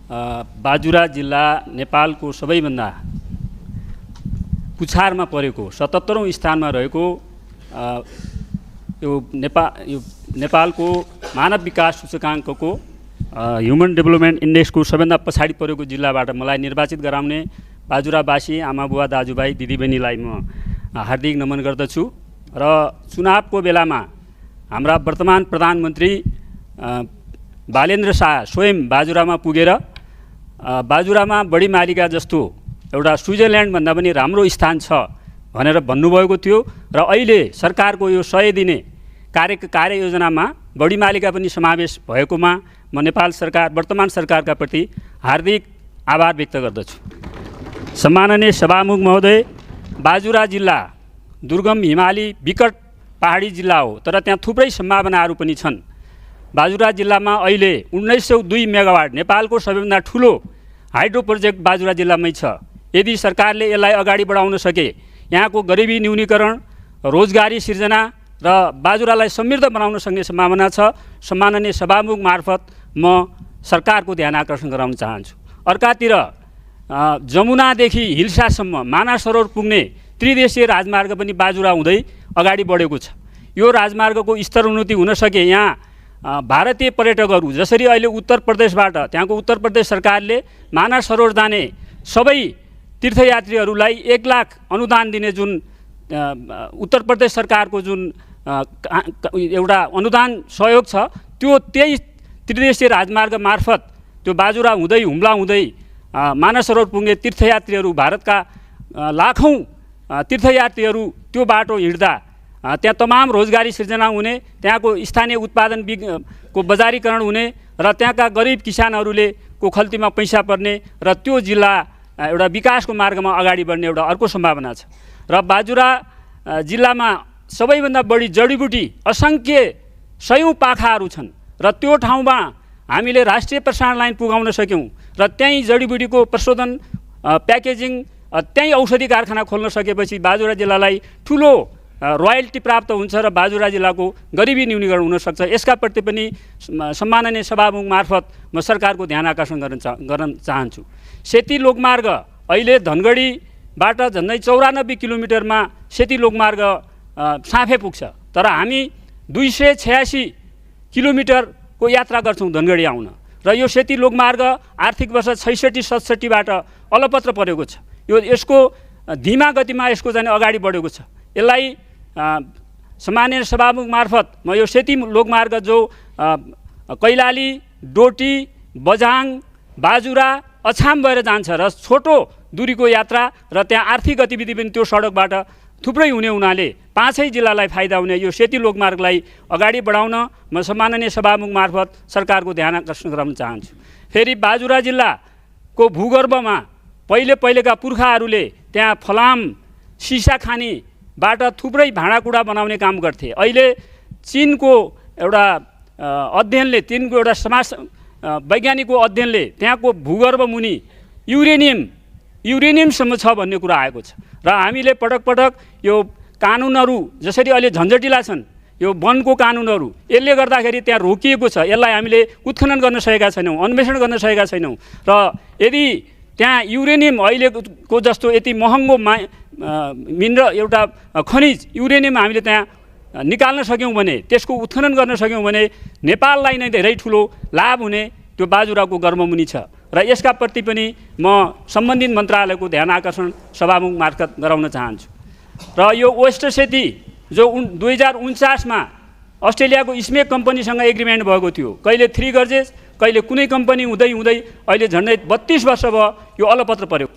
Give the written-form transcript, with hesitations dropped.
बाजुरा जिल्ला नेपालको सबैभन्दा पुछारमा परेको 77औं स्थानमा रहेको यो नेपालको मानव विकास सूचकाङ्कको ह्युमन डेभलपमेन्ट इन्डेक्सको सबैभन्दा पछाडि परेको जिल्लाबाट मलाई निर्वाचित गराउने बाजुरावासी आमा बुवा दाजुभाइ दिदीबहिनीलाई म हार्दिक नमन गर्दछु। र चुनावको बेलामा हाम्रा वर्तमान प्रधानमन्त्री बालेन्द्र शाह स्वयं बाजुरामा पुगेर बाजुरामा बढी मालिका जस्तो एउटा स्विजरल्यान्ड भन्दा पनि राम्रो स्थान छ भनेर भन्नुभएको थियो। र अहिले सरकारको यो 100 दिने कार्ययोजनामा बढी मालिका पनि समावेश भएकोमा म नेपाल सरकार वर्तमान सरकारका प्रति हार्दिक आभार व्यक्त गर्दछु। सम्माननीय सभामुख महोदय, बाजुरा जिल्ला दुर्गम हिमाली विकट पहाडी जिल्ला हो, तर त्यहाँ थुप्रै सम्भावनाहरू पनि छन्। बाजुरा जिल्लामा अहिले 1902 मेगावाट नेपालको सबैभन्दा ठुलो हाइड्रो प्रोजेक्ट बाजुरा जिल्लामै छ। यदि सरकारले यसलाई अगाडि बढाउन सके यहाँको गरिबी न्यूनीकरण, रोजगारी सिर्जना र बाजुरालाई समृद्ध बनाउन सक्ने सम्भावना छ। सम्माननीय सभामुख मार्फत म सरकारको ध्यान आकर्षण गराउन चाहन्छु। अर्कातिर जमुनादेखि हिल्सासम्म मानस सरोवर पुग्ने त्रिदेशीय राजमार्ग पनि बाजुरा हुँदै अगाडि बढेको छ। यो राजमार्गको स्तरोन्नति हुन सके यहाँ भारतीय पर्यटकहरू जसरी अहिले उत्तर प्रदेशबाट त्यहाँको उत्तर प्रदेश सरकारले मानस सरोवर जाने सबै तीर्थयात्रीहरूलाई 1 लाख अनुदान दिने जुन उत्तर प्रदेश सरकारको जुन एउटा अनुदान सहयोग छ, त्यही त्रिदेशीय राजमार्ग मार्फत त्यो बाजुरा हुँदै हुम्ला हुँदै मानस सरोवर पुग्ने तीर्थयात्रीहरू भारतका लाखौँ तीर्थयात्रीहरू त्यो बाटो हिँड्दा त्यहाँ तमाम रोजगारी सिर्जना हुने, त्यहाँको स्थानीय उत्पादन को बजारीकरण हुने र त्यहाँका गरिब किसानहरूले को खल्तीमा पैसा पर्ने र त्यो जिल्ला एउटा विकासको मार्गमा अगाडि बढ्ने एउटा अर्को सम्भावना छ। र बाजुरा जिल्लामा सबैभन्दा बढी जडीबुटी असङ्ख्य 100औं पाखाहरू छन् र त्यो ठाउँमा हामीले राष्ट्रिय प्रसारण लाइन पुगाउन सक्यौँ र त्यहीँ जडीबुटीको प्रशोधन प्याकेजिङ त्यहीँ औषधि कारखाना खोल्न सकेपछि बाजुरा जिल्लालाई ठुलो रोयल्टी प्राप्त हुन्छ र बाजुरा जिल्लाको गरिबी न्यूनीकरण हुन सक्छ। यसका प्रति पनि सम्माननीय सभामुख मार्फत म सरकारको ध्यान आकर्षण गर्न चाहन्छु। सेती लोकमार्ग अहिले धनगढीबाट झन्डै 94 किलोमिटरमा सेती लोकमार्ग साँफे पुग्छ, तर हामी 286 किलोमिटरको यात्रा गर्छौँ धनगढी आउन। र यो सेती लोकमार्ग आर्थिक वर्ष 66-67बाट अलपत्र परेको छ। यसको धीमा गतिमा यसको चाहिँ अगाडि बढेको छ। यसलाई सामान्य सभामुख मार्फत म यो सेती लोकमार्ग जो कैलाली, डोटी, बझाङ, बाजुरा, अछाम भएर जान्छ र छोटो दूरीको यात्रा र त्यहाँ आर्थिक गतिविधि पनि त्यो सडकबाट थुप्रै हुने हुनाले 5 जिल्लालाई फाइदा हुने यो सेती लोकमार्गलाई अगाडि बढाउन म सम्माननीय सभामुख मार्फत सरकारको ध्यान आकर्षण गराउन चाहन्छु। फेरि बाजुरा जिल्लाको भूगर्भमा पहिलेका पुर्खाहरूले त्यहाँ फलाम, सिसा खानीबाट थुप्रै भाँडाकुँडा बनाउने काम गर्थे। अहिले चीनको एउटा अध्ययनले, चीनको एउटा समाज वैज्ञानिकको अध्ययनले त्यहाँको भूगर्भ मुनि युरेनियमसम्म छ भन्ने कुरा आएको छ। र हामीले पटक पटक यो कानुनहरू जसरी अहिले झन्झटिला छन्, यो वनको कानुनहरू यसले गर्दाखेरि त्यहाँ रोकिएको छ। यसलाई हामीले उत्खनन गर्न सकेका छैनौँ, अन्वेषण गर्न सकेका छैनौँ। र यदि त्यहाँ युरेनियम अहिलेको जस्तो यति महँगो एउटा खनिज युरेनियम हामीले त्यहाँ निकाल्न सक्यौँ भने, त्यसको उत्खनन गर्न सक्यौँ भने नेपाललाई नै धेरै ठुलो लाभ हुने त्यो बाजुराको गर्भमुनि छ। र यसका प्रति पनि म सम्बन्धित मन्त्रालयको ध्यान आकर्षण सभामुख मार्फत गराउन चाहन्छु। र यो वेस्ट सेती जो 2049मा अस्ट्रेलियाको स्मेक कम्पनीसँग एग्रिमेन्ट भएको थियो, कहिले 3 गजेस कहिले कुनै कम्पनी हुँदै अहिले झन्डै 32 वर्ष भयो यो अलपत्र पर्यो।